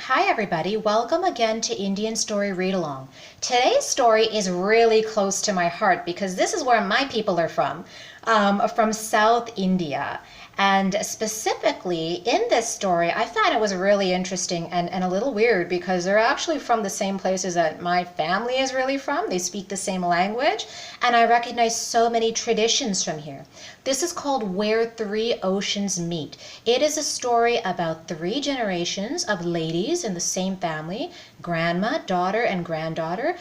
Hi everybody, welcome again to Indian Story Read Along. Today's story is really close to my heart because this is where my people are from South India. And specifically in this story, I found it was really interesting and a little weird because they're actually from the same places that my family is really from. They speak the same language, and I recognize so many traditions from here. This is called Where Three Oceans Meet. It is a story about three generations of ladies in the same family, grandma, daughter, and granddaughter,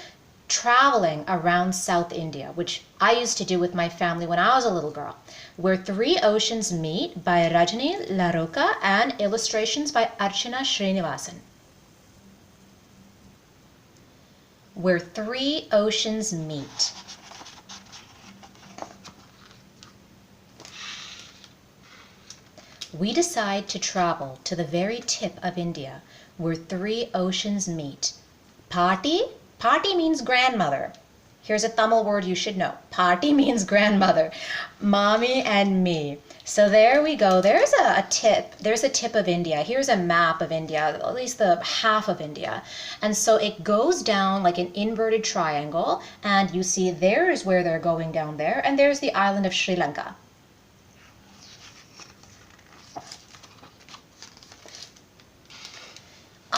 traveling around South India, which I used to do with my family when I was a little girl. Where Three Oceans Meet by Rajani, LaRocca, and illustrations by Archana Sreenivasan. Where Three Oceans Meet. We decide to travel to the very tip of India, where three oceans meet. Party? Party means grandmother. Here's a Tamil word you should know. Party means grandmother. Mommy and me. So there we go. There's a tip. There's a tip of India. Here's a map of India, at least the half of India. And so it goes down like an inverted triangle. And you see there's where they're going down there. And there's the island of Sri Lanka.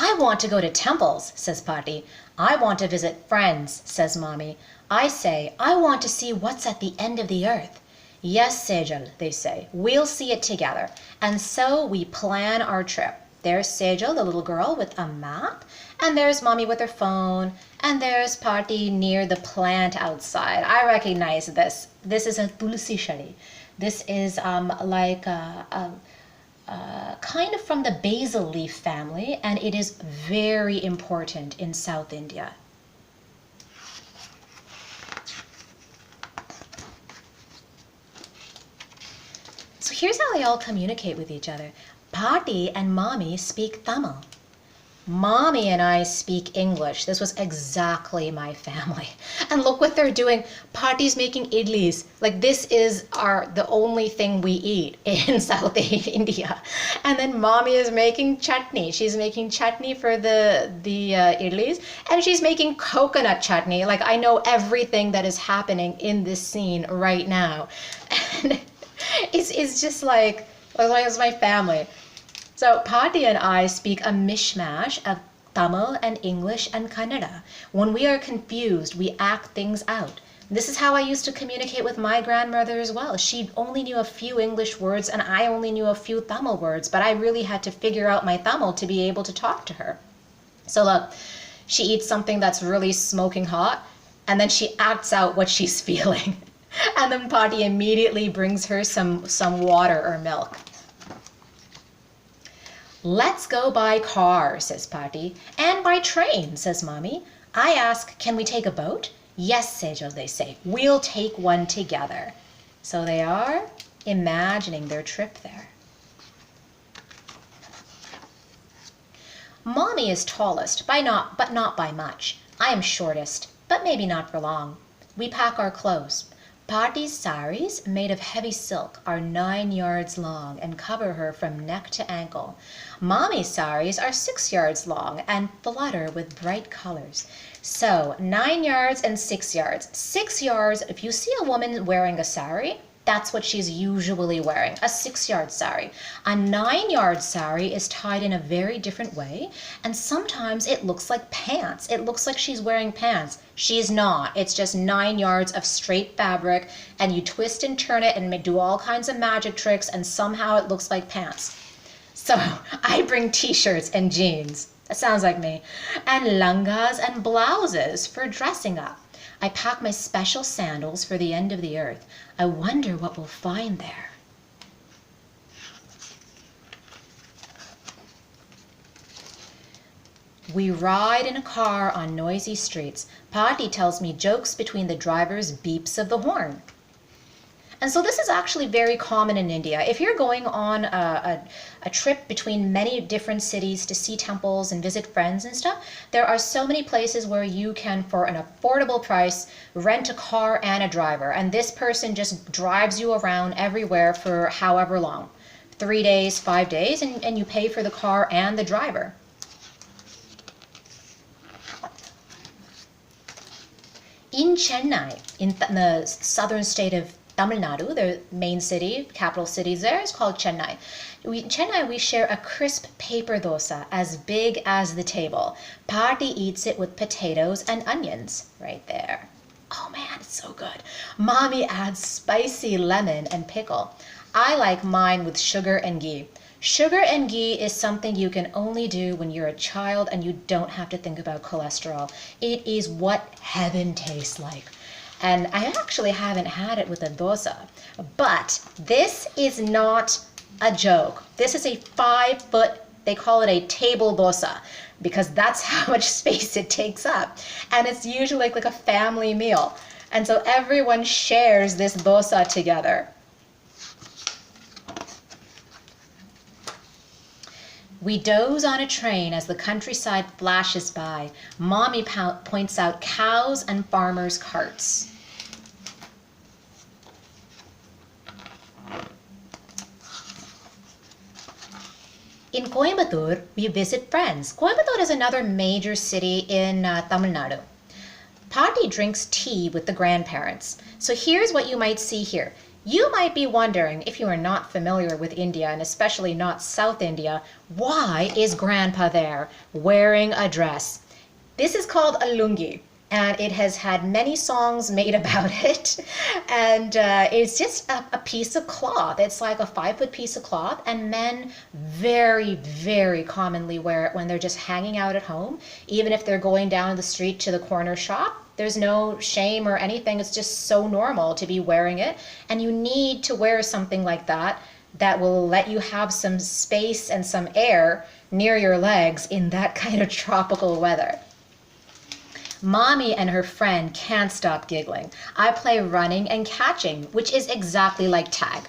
I want to go to temples, says Patti. I want to visit friends, says Mommy. I say, I want to see what's at the end of the earth. Yes, Sejal, they say. We'll see it together. And so we plan our trip. There's Sejal, the little girl, with a map. And there's Mommy with her phone. And there's Patti near the plant outside. I recognize this. This is a tulsi shadi. This is like a kind of from the basil leaf family, and it is very important in South India. So here's how they all communicate with each other. Patti and Mommy speak Tamil. Mommy and I speak English. This was exactly my family. And look what they're doing. Patti's making idlis. Like this is the only thing we eat in South India. And then Mommy is making chutney. She's making chutney for the idlis. And she's making coconut chutney. Like I know everything that is happening in this scene right now. And it's just like it's my family. So Patti and I speak a mishmash of Tamil and English and Kannada. When we are confused, we act things out. This is how I used to communicate with my grandmother as well. She only knew a few English words and I only knew a few Tamil words, but I really had to figure out my Tamil to be able to talk to her. So look, she eats something that's really smoking hot and then she acts out what she's feeling. And then Patti immediately brings her some water or milk. Let's go by car, says Patti. And by train, says Mommy. I ask, can we take a boat? Yes, Sejal, they say. We'll take one together. So they are imagining their trip there. Mommy is tallest, but not by much. I am shortest, but maybe not for long. We pack our clothes. Patti's saris, made of heavy silk, are 9 yards long and cover her from neck to ankle. Mommy's saris are 6 yards long and flutter with bright colors. So 9 yards and 6 yards. 6 yards, if you see a woman wearing a sari, that's what she's usually wearing, a 6-yard sari. A 9-yard sari is tied in a very different way, and sometimes it looks like pants. It looks like she's wearing pants. She's not. It's just 9 yards of straight fabric, and you twist and turn it and do all kinds of magic tricks, and somehow it looks like pants. So I bring t-shirts and jeans. That sounds like me. And langas and blouses for dressing up. I pack my special sandals for the end of the earth. I wonder what we'll find there. We ride in a car on noisy streets. Patti tells me jokes between the driver's beeps of the horn. And so this is actually very common in India. If you're going on a trip between many different cities to see temples and visit friends and stuff, there are so many places where you can, for an affordable price, rent a car and a driver. And this person just drives you around everywhere for however long. 3 days, 5 days, and you pay for the car and the driver. In Chennai, in the southern state of Tamil Nadu, the main city, capital city there is called Chennai. Chennai, we share a crisp paper dosa as big as the table. Party eats it with potatoes and onions right there. Oh man, it's so good. Mommy adds spicy lemon and pickle. I like mine with sugar and ghee. Sugar and ghee is something you can only do when you're a child and you don't have to think about cholesterol. It is what heaven tastes like. And I actually haven't had it with a dosa. But this is not a joke. This is a 5-foot, they call it a table dosa, because that's how much space it takes up. And it's usually like a family meal. And so everyone shares this dosa together. We doze on a train as the countryside flashes by. Mommy points out cows and farmers' carts. In Coimbatore, we visit friends. Coimbatore is another major city in Tamil Nadu. Party drinks tea with the grandparents. So here's what you might see here. You might be wondering, if you are not familiar with India, and especially not South India, why is Grandpa there wearing a dress? This is called a lungi, and it has had many songs made about it. And it's just a piece of cloth. It's like a 5-foot piece of cloth, and men very, very commonly wear it when they're just hanging out at home, even if they're going down the street to the corner shop. There's no shame or anything. It's just so normal to be wearing it. And you need to wear something like that that will let you have some space and some air near your legs in that kind of tropical weather. Mommy and her friend can't stop giggling. I play running and catching, which is exactly like tag.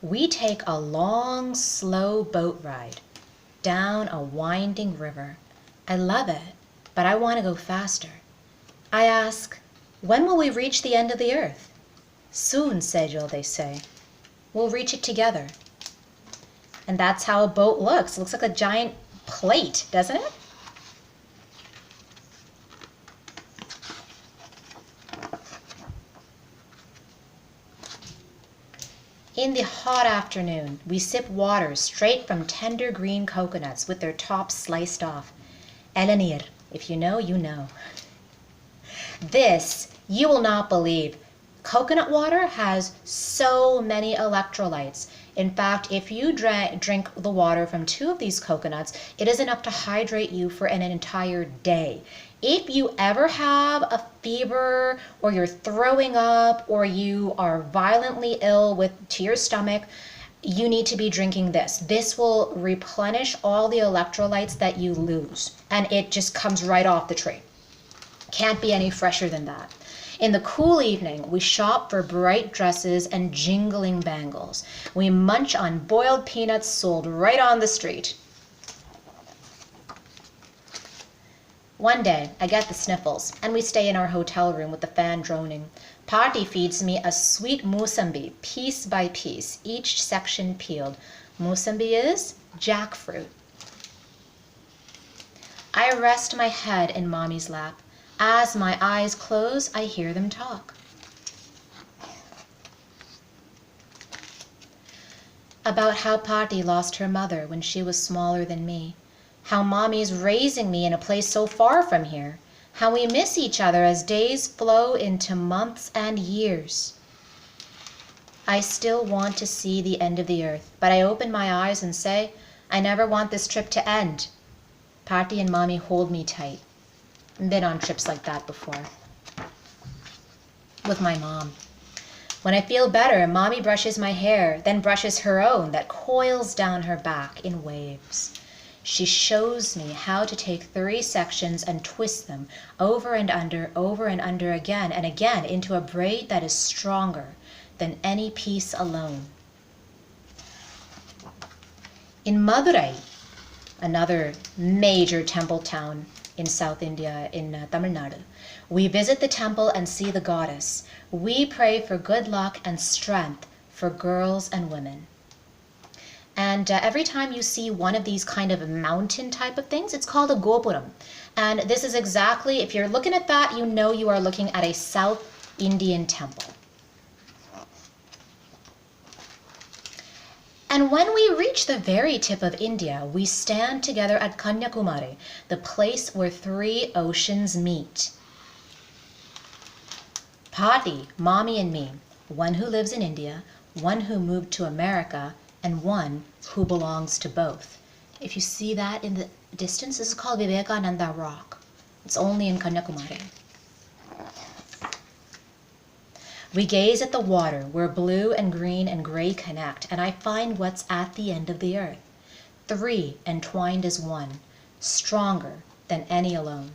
We take a long, slow boat ride down a winding river. I love it, but I want to go faster. I ask, when will we reach the end of the earth? Soon, Sejal, they say. We'll reach it together. And that's how a boat looks. It looks like a giant plate, doesn't it? In the hot afternoon, we sip water straight from tender green coconuts with their tops sliced off. Elenir, if you know, you know. This, you will not believe. Coconut water has so many electrolytes. In fact, if you drink the water from 2 of these coconuts, it is enough to hydrate you for an entire day. If you ever have a fever, or you're throwing up, or you are violently ill to your stomach, you need to be drinking this. This will replenish all the electrolytes that you lose, and it just comes right off the tree. Can't be any fresher than that. In the cool evening, we shop for bright dresses and jingling bangles. We munch on boiled peanuts sold right on the street. One day, I get the sniffles, and we stay in our hotel room with the fan droning. Party feeds me a sweet musambi, piece by piece, each section peeled. Musambi is jackfruit. I rest my head in Mommy's lap. As my eyes close, I hear them talk. About how Party lost her mother when she was smaller than me. How Mommy's raising me in a place so far from here. How we miss each other as days flow into months and years. I still want to see the end of the earth, but I open my eyes and say, I never want this trip to end. Party and Mommy hold me tight. I've been on trips like that before. With my mom. When I feel better, Mommy brushes my hair, then brushes her own that coils down her back in waves. She shows me how to take 3 sections and twist them over and under again and again into a braid that is stronger than any piece alone. In Madurai, another major temple town in South India, in Tamil Nadu, we visit the temple and see the goddess. We pray for good luck and strength for girls and women. And every time you see one of these kind of mountain type of things, it's called a gopuram. And this is exactly, if you're looking at that, you know you are looking at a South Indian temple. And when we reach the very tip of India, we stand together at Kanyakumari, the place where three oceans meet. Pati, Mommy, and me, one who lives in India, one who moved to America, and one who belongs to both. If you see that in the distance, this is called Vivekananda Rock. It's only in Kanyakumari. We gaze at the water where blue and green and gray connect, and I find what's at the end of the earth. Three entwined as one, stronger than any alone.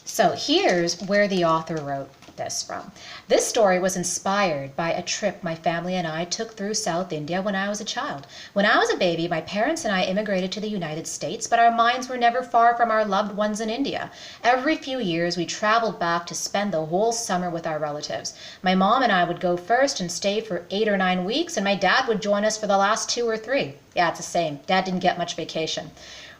So here's where the author wrote this from. This story was inspired by a trip my family and I took through South India when I was a child. When I was a baby, my parents and I immigrated to the United States, but our minds were never far from our loved ones in India. Every few years, we traveled back to spend the whole summer with our relatives. My mom and I would go first and stay for 8 or 9 weeks, and my dad would join us for the last 2 or 3. Yeah, it's the same. Dad didn't get much vacation.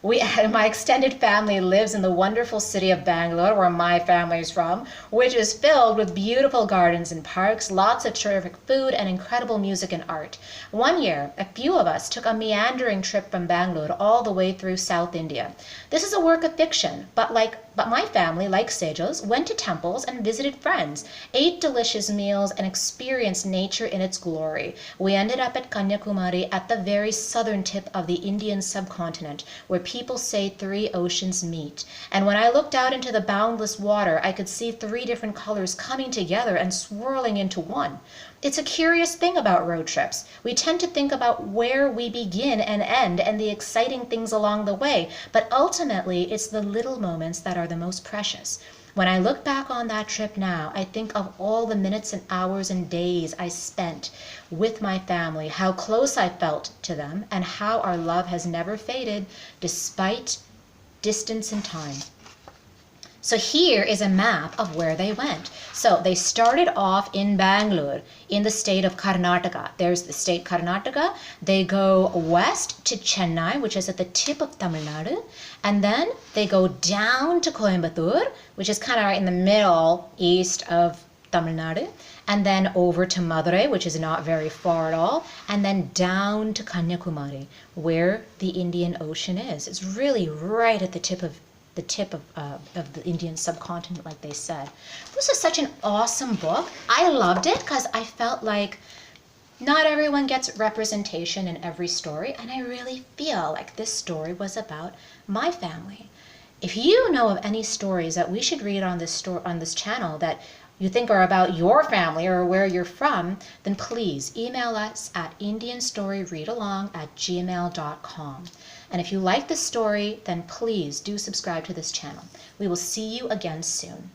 My extended family lives in the wonderful city of Bangalore, where my family is from, which is filled with beautiful gardens and parks, lots of terrific food, and incredible music and art. One year, a few of us took a meandering trip from Bangalore all the way through South India. This is a work of fiction, but my family, like Sejals, went to temples and visited friends, ate delicious meals, and experienced nature in its glory. We ended up at Kanyakumari at the very southern tip of the Indian subcontinent, where people say 3 oceans meet. And when I looked out into the boundless water, I could see 3 different colors coming together and swirling into one. It's a curious thing about road trips. We tend to think about where we begin and end and the exciting things along the way, but ultimately it's the little moments that are the most precious. When I look back on that trip now, I think of all the minutes and hours and days I spent with my family, how close I felt to them, and how our love has never faded despite distance and time. So here is a map of where they went. So they started off in Bangalore, in the state of Karnataka. There's the state Karnataka. They go west to Chennai, which is at the tip of Tamil Nadu. And then they go down to Coimbatore, which is kind of right in the middle east of Tamil Nadu. And then over to Madurai, which is not very far at all. And then down to Kanyakumari, where the Indian Ocean is. It's really right at the tip of the Indian subcontinent, like they said. This is such an awesome book. I loved it because I felt like not everyone gets representation in every story, and I really feel like this story was about my family. If you know of any stories that we should read on this channel that you think are about your family or where you're from, then please email us at indianstoryreadalong@gmail.com. And if you like this story, then please do subscribe to this channel. We will see you again soon.